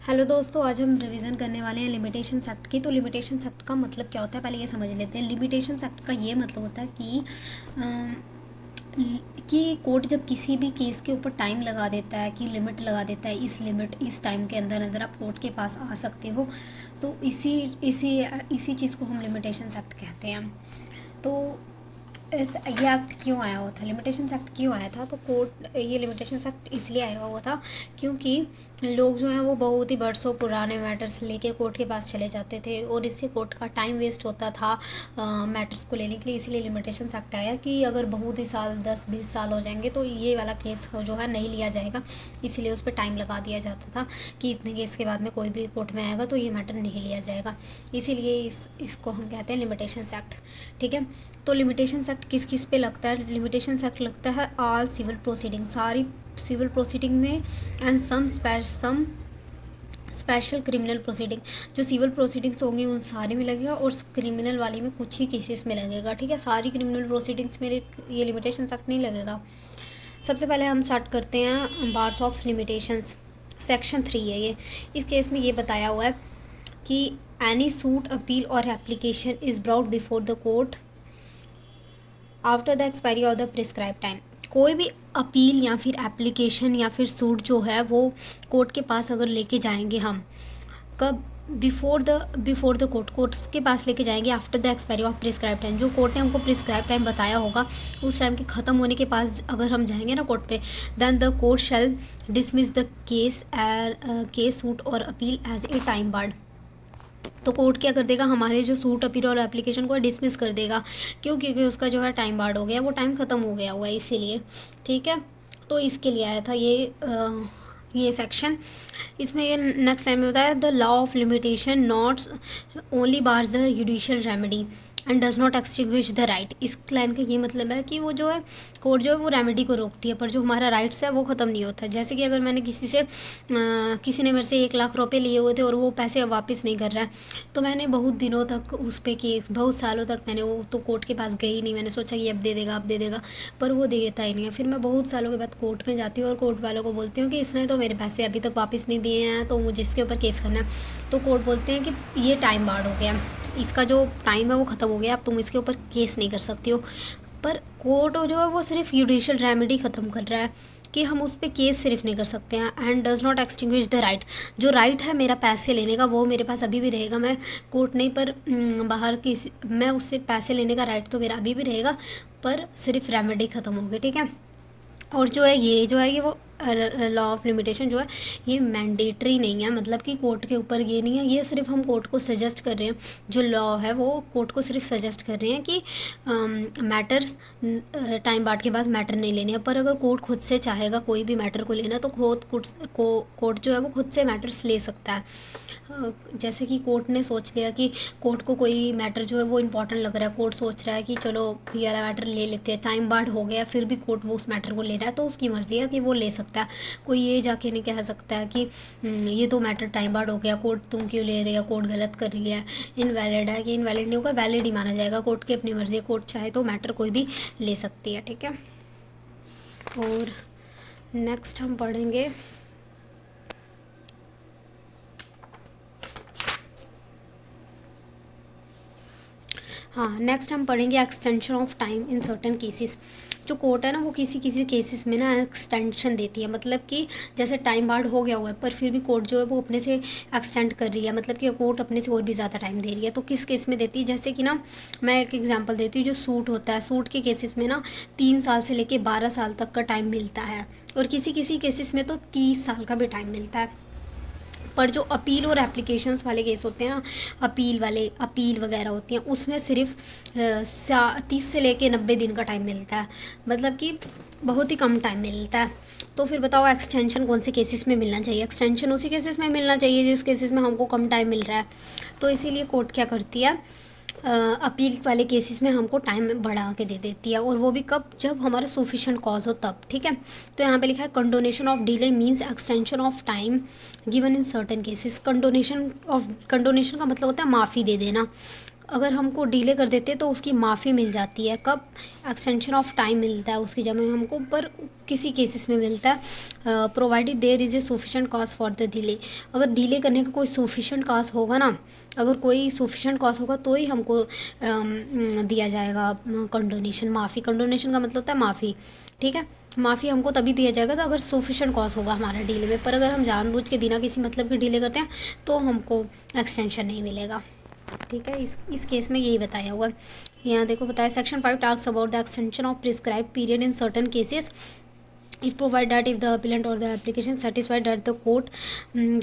Hello दोस्तों, आज हम रिवीजन करने वाले हैं लिमिटेशंस एक्ट की। तो लिमिटेशंस एक्ट का मतलब क्या होता है, पहले ये समझ लेते हैं। लिमिटेशंस एक्ट का ये मतलब होता है कि कोर्ट जब किसी भी केस के ऊपर टाइम लगा देता है, कि लिमिट लगा देता है, इस टाइम के अंदर अंदर आप कोर्ट के पास आ सकते हो, तो इसी इसी इसी चीज़ को हम लिमिटेशंस एक्ट कहते हैं। तो ये एक्ट क्यों आया हुआ था, लिमिटेशंस एक्ट क्यों आया था? तो कोर्ट ये लिमिटेशंस एक्ट इसलिए आया हुआ था क्योंकि लोग जो हैं वो बहुत ही बरसों पुराने मैटर्स लेके कोर्ट के पास चले जाते थे और इससे कोर्ट का टाइम वेस्ट होता था मैटर्स को लेने के लिए। इसीलिए लिमिटेशंस एक्ट आया कि अगर बहुत ही साल 10-20 साल हो जाएंगे तो ये वाला केस जो है नहीं लिया जाएगा। इसीलिए उस पर टाइम लगा दिया जाता था कि इतने केस के बाद में कोई भी कोर्ट में आएगा तो ये मैटर नहीं लिया जाएगा। इसीलिए इसको हम कहते हैं लिमिटेशंस एक्ट। ठीक है, तो लिमिटेशंस एक्ट किस किस पे लगता है? लिमिटेशंस एक्ट लगता है ऑल सिविल प्रोसीडिंग, सारी सिविल प्रोसीडिंग में, and some special criminal proceeding. जो सिविल प्रोसीडिंग्स होंगी उन सारे में लगेगा और क्रिमिनल वाली में कुछ ही केसेस में लगेगा। ठीक है, सारी क्रिमिनल प्रोसीडिंग्स में ये लिमिटेशंस एक्ट नहीं लगेगा। सबसे पहले हम स्टार्ट करते हैं बार्स ऑफ लिमिटेशंस। सेक्शन 3 है ये। इस केस में ये बताया हुआ है कि एनी सूट, अपील और application is brought before the court after the expiry of the prescribe time. कोई भी अपील या फिर एप्लीकेशन या फिर सूट जो है वो कोर्ट के पास अगर लेके जाएंगे हम, कब? बिफोर द कोर्ट्स के पास लेके जाएंगे after the expiry of prescribe time. जो कोर्ट ने हमको प्रिस्क्राइब टाइम बताया होगा उस टाइम के ख़त्म होने के पास अगर हम जाएंगे ना कोर्ट पे, then the court shall dismiss the case suit or appeal as a time barred. तो कोर्ट क्या कर देगा, हमारे जो सूट, अपील और एप्लीकेशन को डिसमिस कर देगा। क्यों? क्योंकि उसका जो है टाइम बार्ड हो गया, वो टाइम ख़त्म हो गया हुआ है इसीलिए। ठीक है, तो इसके लिए आया था ये सेक्शन। इसमें ये नेक्स्ट टाइम में बताया the law of limitation not only bars the judicial remedy and does not extinguish the right. इस लाइन का ये मतलब है कि वो जो है कोर्ट जो है वो रेमेडी को रोकती है, पर जो हमारा राइट्स है वो ख़त्म नहीं होता। जैसे कि अगर मैंने किसी ने मेरे से 1 लाख रुपए लिए हुए थे और वो पैसे अब वापस नहीं कर रहा है, तो मैंने बहुत दिनों तक उस पर केस, बहुत सालों तक मैंने वो तो कोर्ट के पास गई नहीं। मैंने सोचा कि अब दे देगा, पर वो देता ही नहीं है। फिर मैं बहुत सालों के बाद कोर्ट में जाती हूँ और कोर्ट वालों को बोलती हूँ कि इसने तो मेरे पैसे अभी तक वापस नहीं दिए हैं, तो मुझे इसके ऊपर केस करना है। तो कोर्ट बोलते हैं कि ये टाइम बार्ड हो गया, इसका जो टाइम है वो ख़त्म हो गया, अब तुम इसके ऊपर केस नहीं कर सकती हो। पर कोर्ट जो है वो सिर्फ जुडिशियल रेमेडी ख़त्म कर रहा है कि हम उस पर केस सिर्फ नहीं कर सकते हैं। And does not extinguish the right. जो राइट है मेरा पैसे लेने का वो मेरे पास अभी भी रहेगा। मैं कोर्ट नहीं, पर बाहर किसी, मैं उससे पैसे लेने का राइट तो मेरा अभी भी रहेगा, पर सिर्फ रेमेडी ख़त्म हो गई। ठीक है, और जो है ये वो लॉ ऑफ लिमिटेशन जो है ये मैंडेटरी नहीं है, मतलब कि कोर्ट के ऊपर ये नहीं है। ये सिर्फ हम कोर्ट को सजेस्ट कर रहे हैं, जो लॉ है वो कोर्ट को सिर्फ सजेस्ट कर रहे हैं कि मैटर्स टाइम बार्ड के बाद मैटर नहीं लेने हैं। पर अगर कोर्ट खुद से चाहेगा कोई भी मैटर को लेना तो कोर्ट जो है वो खुद से मैटर्स ले सकता है। जैसे कि कोर्ट ने सोच लिया कि कोर्ट को कोई मैटर जो है वो इम्पोर्टेंट लग रहा है, कोर्ट सोच रहा है कि चलो ये वाला मैटर ले लेते हैं, टाइम बार्ड हो गया, फिर भी कोर्ट वो उस मैटर को ले रहा है, तो उसकी मर्ज़ी है कि वो ले सकता है। कोई ये जाके नहीं कह सकता है कि ये तो मैटर टाइम बार्ड हो गया, कोर्ट तुम क्यों ले रही है, कोर्ट गलत कर रही है, इनवैलिड है। कि इनवैलिड नहीं होगा, वैलिड ही माना जाएगा। कोर्ट की अपनी मर्ज़ी है, कोर्ट चाहे तो मैटर कोई भी ले सकती है। ठीक है, और नेक्स्ट हम पढ़ेंगे नेक्स्ट हम पढ़ेंगे extension of time in certain cases. जो कोर्ट है ना वो किसी किसी केसेस में ना एक्सटेंशन देती है, मतलब कि जैसे टाइम बार्ड हो गया हुआ है पर फिर भी कोर्ट जो है वो अपने से एक्सटेंड कर रही है, मतलब कि कोर्ट अपने से और भी ज़्यादा टाइम दे रही है। तो किस केस में देती है? जैसे कि ना मैं एक एग्जांपल देती हूँ। जो सूट होता है, सूट के केसेस में ना 3 साल से लेके 12 साल तक का टाइम मिलता है, और किसी किसी केसेस में तो 30 साल का भी टाइम मिलता है। पर जो अपील और एप्लीकेशंस वाले केस होते हैं ना, अपील वगैरह होती हैं, उसमें सिर्फ 30 से लेके 90 दिन का टाइम मिलता है, मतलब कि बहुत ही कम टाइम मिलता है। तो फिर बताओ एक्सटेंशन कौन से केसेस में मिलना चाहिए? एक्सटेंशन उसी केसेस में मिलना चाहिए जिस केसेस में हमको कम टाइम मिल रहा है। तो इसीलिए कोर्ट क्या करती है, अपील वाले केसेस में हमको टाइम बढ़ा के दे देती है, और वो भी कब? जब हमारा सफिशिएंट कॉज हो तब। ठीक है, तो यहाँ पे लिखा है condonation of delay means extension of time given in certain cases. Condonation का मतलब होता है माफ़ी दे देना। अगर हमको डिले कर देते तो उसकी माफ़ी मिल जाती है। कब? एक्सटेंशन ऑफ टाइम मिलता है उसकी जगह हमको, पर किसी केसेस में मिलता है provided there is a sufficient cause for the delay. अगर डिले करने का कोई सफिशेंट कॉज होगा ना, अगर कोई सफिशेंट कॉज होगा तो ही हमको दिया जाएगा कंडोनेशन, माफ़ी। कंडोनेशन का मतलब होता है माफ़ी, ठीक है। माफ़ी हमको तभी दिया जाएगा तो अगर सफिशेंट कॉज होगा हमारा डिले में, पर अगर हम जानबूझ के बिना किसी मतलब के डिले करते हैं तो हमको एक्सटेंशन नहीं मिलेगा, ठीक है। इस केस में यही बताया हुआ है। यहाँ देखो बताया section 5 talks about the extension of prescribe period in certain cases. It provide that if the appellant or the application satisfied that the court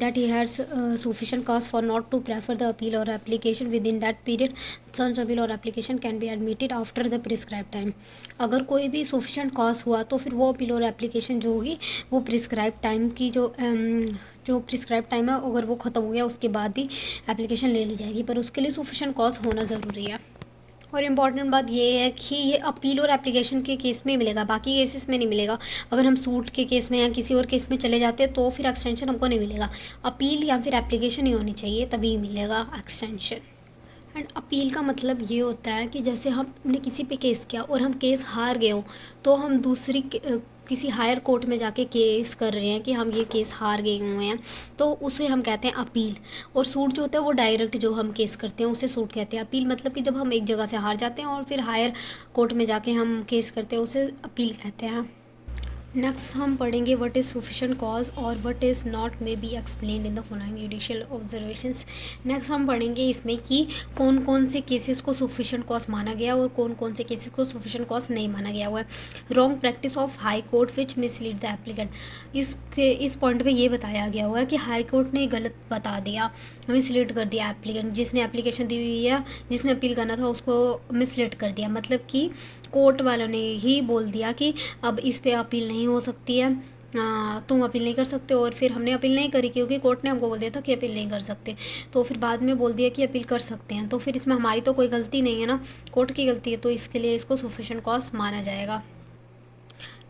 that he has sufficient cause for not to prefer the appeal or application within that period, such appeal or application can be admitted after the prescribed time। अगर कोई भी sufficient cause हुआ तो फिर वो appeal और application जो होगी वो प्रिस्क्राइब टाइम की जो प्रिस्क्राइब टाइम है अगर वो ख़त्म हो गया उसके बाद भी एप्लीकेशन ले ली जाएगी, पर उसके लिए सफिशेंट कॉज होना ज़रूरी है। और इम्पॉर्टेंट बात ये है कि ये अपील और एप्लीकेशन के केस में मिलेगा, बाकी केसेस में नहीं मिलेगा। अगर हम सूट के केस में या किसी और केस में चले जाते हैं तो फिर एक्सटेंशन हमको नहीं मिलेगा। अपील या फिर एप्लीकेशन ही होनी चाहिए तभी मिलेगा एक्सटेंशन। एंड अपील का मतलब ये होता है कि जैसे हमने किसी पे केस किया और हम केस हार गए हों तो हम दूसरी किसी हायर कोर्ट में जाके केस कर रहे हैं कि हम ये केस हार गए हुए हैं, तो उसे हम कहते हैं अपील। और सूट जो होता है वो डायरेक्ट जो हम केस करते हैं उसे सूट कहते हैं। अपील मतलब कि जब हम एक जगह से हार जाते हैं और फिर हायर कोर्ट में जाके हम केस करते हैं उसे अपील कहते हैं। नेक्स्ट हम पढ़ेंगे व्हाट इज़ सफिशेंट कॉज और what is not may be explained in the following judicial observations. Next हम पढ़ेंगे इसमें कि कौन कौन से केसेस को सफिशेंट कॉज माना गया और कौन कौन से केसेस को सफिशेंट कॉज नहीं माना गया हुआ है। Wrong practice of high court which mislead the applicant. इस पॉइंट पे ये बताया गया हुआ है कि हाई कोर्ट ने गलत बता दिया, मिसलीड कर दिया एप्लीकेंट, जिसने एप्लीकेशन दी हुई है, जिसने अपील करना था उसको मिसलीड कर दिया। मतलब कि कोर्ट वालों ने ही बोल दिया कि अब इस पे अपील नहीं हो सकती है, तुम अपील नहीं कर सकते, और फिर हमने अपील नहीं करी क्योंकि कोर्ट ने हमको बोल दिया था कि अपील नहीं कर सकते, तो फिर बाद में बोल दिया कि अपील कर सकते हैं। तो फिर इसमें हमारी तो कोई गलती नहीं है ना, कोर्ट की गलती है, तो इसके लिए इसको सफिशेंट कॉज माना जाएगा।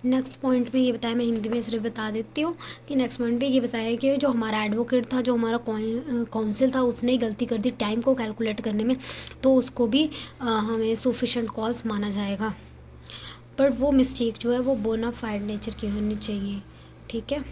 नेक्स्ट पॉइंट में ये बताया, मैं हिंदी में सिर्फ बता देती हूँ कि नेक्स्ट पॉइंट पे ये बताया कि जो हमारा एडवोकेट था, जो हमारा काउंसिल था, उसने गलती कर दी टाइम को कैलकुलेट करने में, तो उसको भी हमें सफिशेंट कॉज माना जाएगा। बट वो मिस्टेक जो है वो बोनाफाइड नेचर की होनी चाहिए, ठीक है।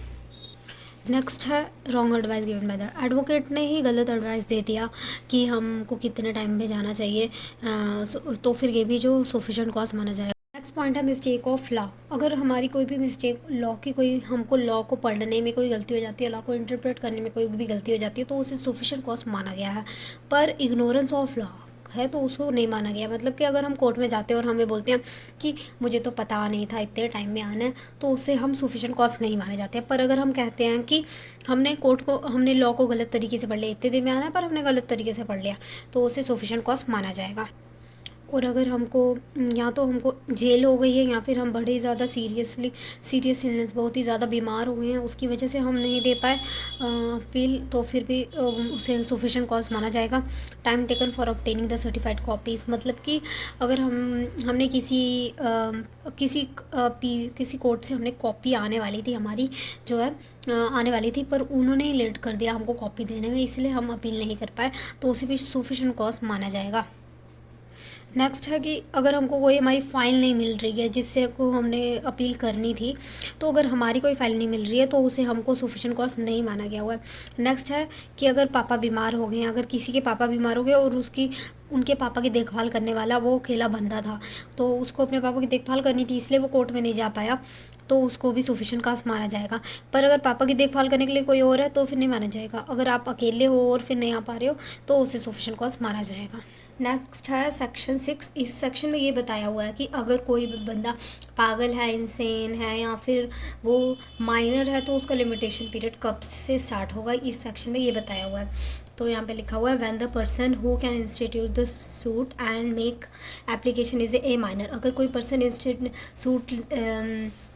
नेक्स्ट है wrong advice given by the advocate ने ही गलत एडवाइस दे दिया कि हमको कितने टाइम में जाना चाहिए, तो फिर ये भी जो सफिशेंट कॉज माना जाएगा। नेक्स्ट पॉइंट है मिस्टेक ऑफ लॉ। अगर हमारी कोई भी मिस्टेक लॉ की, कोई हमको लॉ को पढ़ने में कोई गलती हो जाती है, लॉ को इंटरप्रेट करने में कोई भी गलती हो जाती है, तो उसे सफिशेंट कॉज माना गया है। पर इग्नोरेंस ऑफ लॉ है तो उसको नहीं माना गया। मतलब कि अगर हम कोर्ट में जाते हैं और हमें बोलते हैं कि मुझे तो पता नहीं था इतने टाइम में आना है, तो उसे हम सफिशेंट कॉज नहीं माने जाते हैं। पर अगर हम कहते हैं कि हमने लॉ को गलत तरीके से पढ़ लिया, इतने दिन में आना है पर हमने गलत तरीके से पढ़ लिया, तो उसे सफिशेंट कॉज माना जाएगा। और अगर हमको या तो हमको जेल हो गई है या फिर हम बड़े ज़्यादा सीरियस इलनेस, बहुत ही ज़्यादा बीमार हो गए हैं, उसकी वजह से हम नहीं दे पाए अपील, तो फिर भी उसे सफिशेंट कॉज माना जाएगा। Time taken for obtaining the certified copies, मतलब कि अगर हमने किसी कोर्ट से हमने कॉपी आने वाली थी, हमारी जो है आने वाली थी, पर उन्होंने लेट कर दिया हमको कॉपी देने में, इसलिए हम अपील नहीं कर पाए, तो उसे भी सफिशेंट कॉज माना जाएगा। नेक्स्ट है कि अगर हमको कोई हमारी फ़ाइल नहीं मिल रही है जिससे को हमने अपील करनी थी, तो अगर हमारी कोई फ़ाइल नहीं मिल रही है तो उसे हमको सफिशेंट कॉज नहीं माना गया हुआ है। नेक्स्ट है कि अगर पापा बीमार हो गए, अगर किसी के पापा बीमार हो गए और उनके पापा की देखभाल करने वाला वो अकेला बंदा था, तो उसको अपने पापा की देखभाल करनी थी, इसलिए वो कोर्ट में नहीं जा पाया, तो उसको भी सफिशेंट कॉज माना जाएगा। पर अगर पापा की देखभाल करने के लिए कोई और है तो फिर नहीं माना जाएगा। अगर आप अकेले हो और फिर नहीं आ पा रहे हो तो उसे सफिशेंट कॉज माना जाएगा। नेक्स्ट है सेक्शन 6। इस सेक्शन में ये बताया हुआ है कि अगर कोई बंदा पागल है, इंसेन है या फिर वो माइनर है, तो उसका लिमिटेशन पीरियड कब से स्टार्ट होगा, इस सेक्शन में ये बताया हुआ है। तो यहाँ पे लिखा हुआ है when the person who can institute the suit and make application is a minor. अगर कोई पर्सन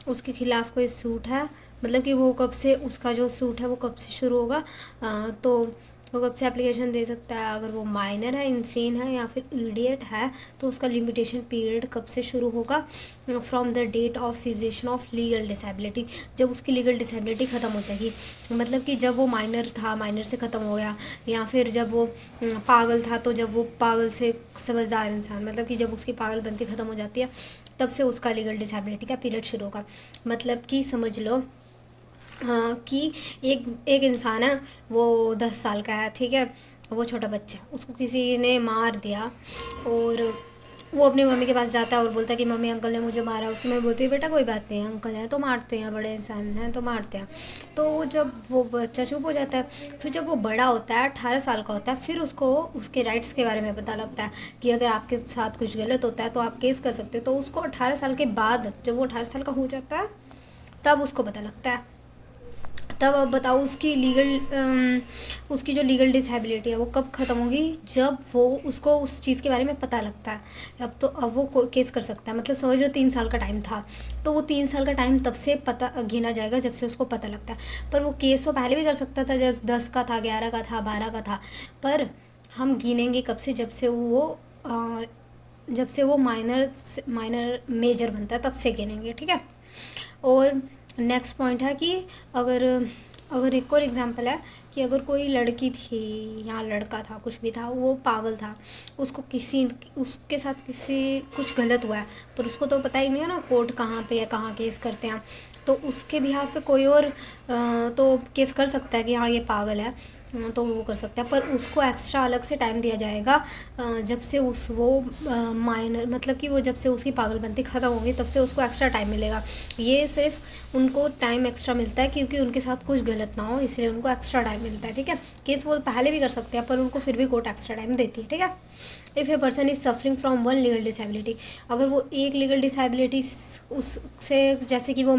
उसके खिलाफ कोई सूट है, मतलब कि वो कब से, उसका जो सूट है वो कब से शुरू होगा, तो वो कब से एप्लीकेशन दे सकता है? अगर वो माइनर है, इंसेन है या फिर इडियट है तो उसका लिमिटेशन पीरियड कब से शुरू होगा? From the date of cessation of legal disability, जब उसकी लीगल डिसेबिलिटी ख़त्म हो जाएगी। मतलब कि जब वो माइनर था, माइनर से ख़त्म हो गया, या फिर जब वो पागल था तो जब वो पागल से समझदार इंसान, मतलब कि जब उसकी पागलपंती ख़त्म हो जाती है तब से उसका लीगल डिसेबिलिटी का पीरियड शुरू होगा। मतलब कि समझ लो कि एक इंसान है, वो 10 साल का है, ठीक है, वो छोटा बच्चा है, उसको किसी ने मार दिया और वो अपनी मम्मी के पास जाता है और बोलता है कि मम्मी अंकल ने मुझे मारा। उसकी मम्मी बोलती है बेटा कोई बात नहीं, अंकल हैं तो मारते हैं, बड़े इंसान हैं तो मारते हैं। तो जब वो बच्चा चुप हो जाता है, फिर जब वो बड़ा होता है, 18 साल का होता है, फिर उसको उसके राइट्स के बारे में पता लगता है कि अगर आपके साथ कुछ गलत होता है तो आप केस कर सकते हो। तो उसको 18 साल के बाद, जब वो 18 साल का हो जाता है, तब उसको पता लगता है। तब अब बताओ उसकी जो लीगल डिसेबिलिटी है वो कब ख़त्म होगी? जब वो उसको उस चीज़ के बारे में पता लगता है। अब वो केस कर सकता है। मतलब समझ लो 3 साल का टाइम था, तो वो 3 साल का टाइम तब से पता गिना जाएगा जब से उसको पता लगता है। पर वो केस वो पहले भी कर सकता था, जब 10 का था, 11 का था, 12 का था। पर हम गिनेंगे कब से? जब से वो माइनर मेजर बनता है, तब से गिनेंगे, ठीक है। और नेक्स्ट पॉइंट है कि अगर अगर एक और एग्जांपल है कि अगर कोई लड़की थी या लड़का था, कुछ भी था, वो पागल था, उसके साथ कुछ गलत हुआ है, पर उसको तो पता ही नहीं है ना कोर्ट कहाँ पे है, कहाँ केस करते हैं। तो उसके बिहाफ पे कोई और तो केस कर सकता है कि हाँ ये पागल है, तो वो कर सकता है। पर उसको एक्स्ट्रा अलग से टाइम दिया जाएगा जब से माइनर, मतलब कि वो जब से उसकी पागलपंती ख़त्म होगी तब से उसको एक्स्ट्रा टाइम मिलेगा। ये सिर्फ उनको टाइम एक्स्ट्रा मिलता है क्योंकि उनके साथ कुछ गलत ना हो, इसलिए उनको एक्स्ट्रा टाइम मिलता है, ठीक है। केस वो पहले भी कर सकते हैं पर उनको फिर भी कोर्ट एक्स्ट्रा टाइम देती है, ठीक है। If a person is suffering from one legal disability, अगर वो एक लीगल डिसेबिलिटी उससे, जैसे कि वो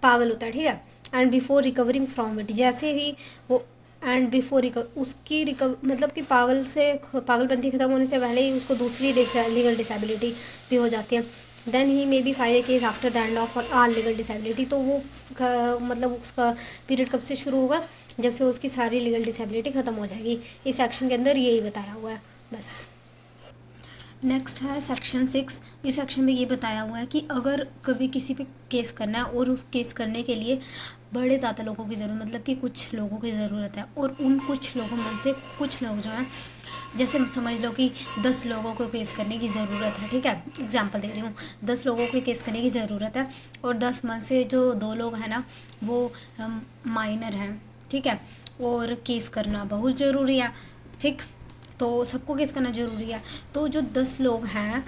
पागल होता है, ठीक है, and before recovering from it, जैसे ही वो एंड बिफोर उसकी मतलब कि पागलपंती ख़त्म होने से पहले ही उसको दूसरी लीगल डिसेबिलिटी भी हो जाती है, then he may be file a case after the end of all legal disability. तो वो मतलब उसका पीरियड कब से शुरू होगा? जब से उसकी सारी लीगल डिसेबिलिटी ख़त्म हो जाएगी। इस सेक्शन के अंदर यही बताया हुआ है बस। नेक्स्ट है सेक्शन 6। इस सेक्शन में ये बताया हुआ है कि अगर कभी किसी पे केस करना है और उस केस करने के लिए बड़े ज़्यादा लोगों की ज़रूरत, मतलब कि कुछ लोगों की ज़रूरत है, और उन कुछ लोगों में से कुछ लोग जो हैं, जैसे समझ लो कि 10 लोगों को केस करने की ज़रूरत है, ठीक है, एग्जांपल दे रही हूँ, 10 लोगों को केस करने की ज़रूरत है और 10 में से जो 2 लोग हैं ना वो माइनर हैं, ठीक है, और केस करना बहुत ज़रूरी है, ठीक, तो सबको केस करना ज़रूरी है। तो जो 10 लोग हैं,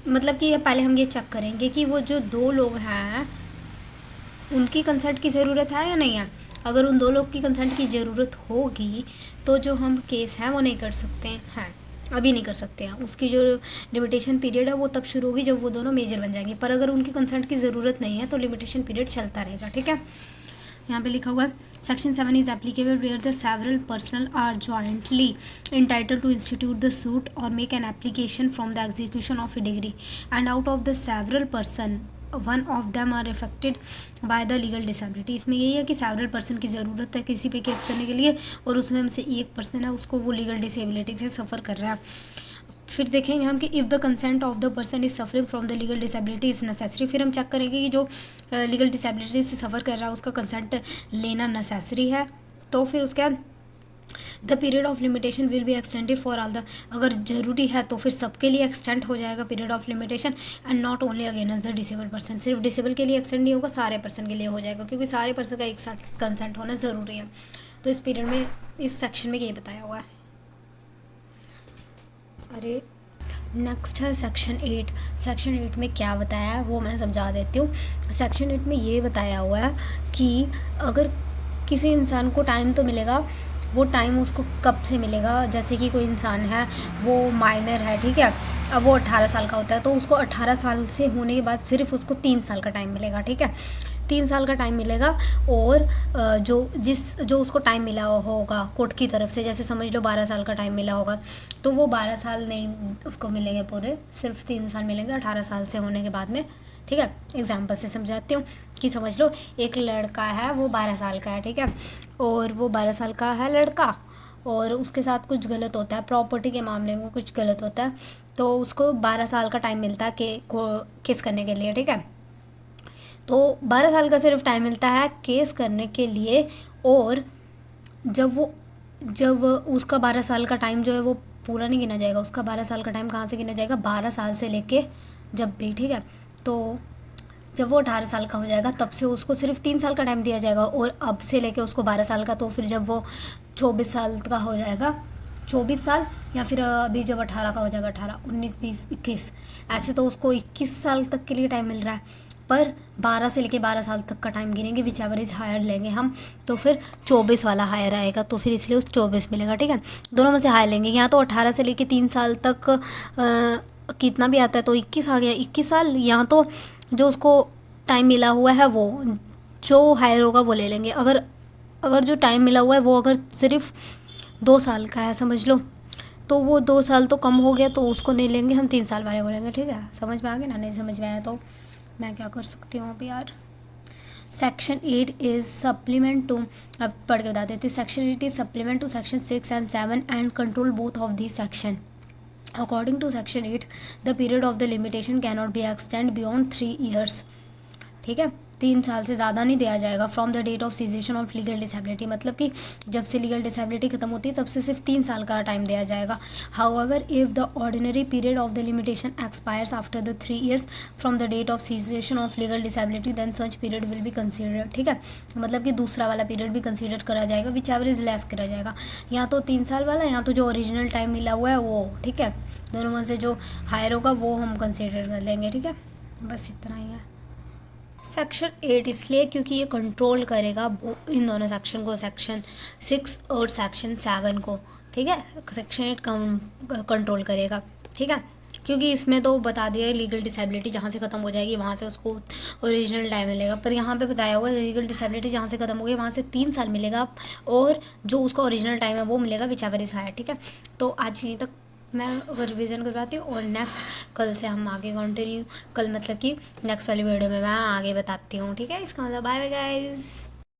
मतलब कि पहले हम ये चेक करेंगे कि वो जो 2 लोग हैं उनकी कंसेंट की ज़रूरत है या नहीं है। अगर उन 2 लोग की कंसेंट की ज़रूरत होगी तो जो हम केस हैं वो नहीं कर सकते हैं, अभी नहीं कर सकते हैं। उसकी जो लिमिटेशन पीरियड है वो तब शुरू होगी जब वो दोनों मेजर बन जाएंगे। पर अगर उनकी कंसेंट की ज़रूरत नहीं है तो लिमिटेशन पीरियड चलता रहेगा, ठीक है। यहाँ पे लिखा हुआ है section 7 is applicable where the several personal are jointly entitled to institute the suit or make an application from the execution of a degree and out of the several person one of them are affected by the legal disability। इसमें यही है कि several person की ज़रूरत है किसी पे case करने के लिए और उसमें से एक पर्सन है उसको वो लीगल डिसेबिलिटी से सफ़र कर रहा है। फिर देखेंगे हम कि if the consent of the person is suffering from the legal disability is necessary. फिर हम चेक करेंगे कि जो लीगल डिसेबिलिटी से सफ़र कर रहा है उसका कंसेंट लेना नेसेसरी है। तो फिर उसके बाद the period of limitation will be extended for all the, अगर ज़रूरी है तो फिर सबके लिए एक्सटेंड हो जाएगा period of limitation, and not only against the disable person. सिर्फ डिसेबल के लिए एक्सटेंड नहीं होगा, सारे पर्सन के लिए हो जाएगा क्योंकि सारे पर्सन का एक साथ कंसेंट होना ज़रूरी है। तो इस पीरियड में, इस सेक्शन में ये बताया हुआ है। अरे नेक्स्ट है सेक्शन 8। सेक्शन 8 में क्या बताया है वो मैं समझा देती हूँ। सेक्शन 8 में ये बताया हुआ है कि अगर किसी इंसान को टाइम तो मिलेगा, वो टाइम उसको कब से मिलेगा। जैसे कि कोई इंसान है वो माइनर है, ठीक है, अब वो 18 साल का होता है तो उसको 18 साल से होने के बाद सिर्फ उसको 3 साल का टाइम मिलेगा, ठीक है, 3 साल का टाइम मिलेगा। और जो उसको टाइम मिला होगा कोर्ट की तरफ से, जैसे समझ लो 12 साल का टाइम मिला होगा तो वो 12 साल नहीं उसको मिलेंगे पूरे, सिर्फ 3 साल मिलेंगे 18 साल से होने के बाद में, ठीक है। एग्जाम्पल से समझाती हूँ कि समझ लो एक लड़का है वो 12 साल का है, ठीक है, और वो 12 साल का है लड़का, और उसके साथ कुछ गलत होता है, प्रॉपर्टी के मामले में कुछ गलत होता है, तो उसको 12 साल का टाइम मिलता है केस करने के लिए, ठीक है। तो 12 साल का सिर्फ टाइम मिलता है केस करने के लिए। और जब उसका 12 साल का टाइम जो है वो पूरा नहीं गिना जाएगा। उसका 12 साल का टाइम कहाँ से गिना जाएगा, 12 साल से लेके जब भी, ठीक है। तो जब वो 18 साल का हो जाएगा तब से उसको सिर्फ 3 साल का टाइम दिया जाएगा, और अब से लेके उसको 12 साल का, तो फिर जब वो 24 साल का हो जाएगा, 24 साल, या फिर अभी जब 18 का हो जाएगा, 18, 19, 20, 21, ऐसे तो उसको 21 साल तक के लिए टाइम मिल रहा है। पर 12 से लेके 12 साल तक का टाइम गिनेंगे, विच एवर इज़ हायर लेंगे हम, तो फिर 24 वाला हायर आएगा, तो फिर इसलिए उस 24 मिलेगा, ठीक है। दोनों में से हायर लेंगे, यहाँ तो 18 से लेके 3 साल तक कितना भी आता है, तो 21 आ गया, 21 साल। यहाँ तो जो उसको टाइम मिला हुआ है वो जो हायर होगा वो ले लेंगे। अगर जो टाइम मिला हुआ है वो अगर सिर्फ 2 साल का है समझ लो, तो वो 2 साल तो कम हो गया, तो उसको नहीं लेंगे हम, 3 साल वाले बोलेंगे, ठीक है। समझ में आ गया ना, नहीं समझ में आया तो मैं क्या कर सकती हूँ अभी यार। सेक्शन 8 इज़ सप्लीमेंट टू, अब पढ़ के बता देती हूँ। Section 8 is supplement to section 6 and 7 and control both of the section. According to section 8, the period of the limitation cannot be extended beyond 3 years, ठीक है। 3 साल से ज़्यादा नहीं दिया जाएगा। From the date of cessation of legal disability, मतलब कि जब से लीगल डिसेबिलिटी खत्म होती है तब से सिर्फ 3 साल का टाइम दिया जाएगा। However if the ordinary period of the limitation expires after the 3 years from the date of cessation of legal disability then such period will be considered, ठीक है। मतलब कि दूसरा वाला पीरियड भी कंसिडर करा जाएगा, विच एवर इज लेस करा जाएगा। यहाँ तो 3 साल वाला, यहाँ तो जो ओरिजिनल टाइम मिला हुआ है वो, ठीक है। दोनों में से जो हायर होगा वो हम कंसिडर कर लेंगे, ठीक है। बस इतना ही है। सेक्शन 8 इसलिए क्योंकि ये कंट्रोल करेगा इन दोनों सेक्शन को, सेक्शन 6 और सेक्शन 7 को, ठीक है। सेक्शन 8 कंट्रोल करेगा, ठीक है, क्योंकि इसमें तो बता दिया है लीगल डिसेबिलिटी जहाँ से ख़त्म हो जाएगी वहाँ से उसको ओरिजिनल टाइम मिलेगा, पर यहाँ पे बताया हुआ लीगल डिसेबिलिटी जहाँ से ख़त्म हो गई वहाँ से 3 साल मिलेगा, और जो उसका ओरिजिनल टाइम है वो मिलेगा विच एवर इज हायर, ठीक है। तो आज यहीं तक मैं रिवीजन करवाती हूँ, और नेक्स्ट कल से हम आगे कंटिन्यू, कल मतलब कि नेक्स्ट वाली वीडियो में मैं आगे बताती हूँ, ठीक है। इसका मतलब बाय बाय गाइस।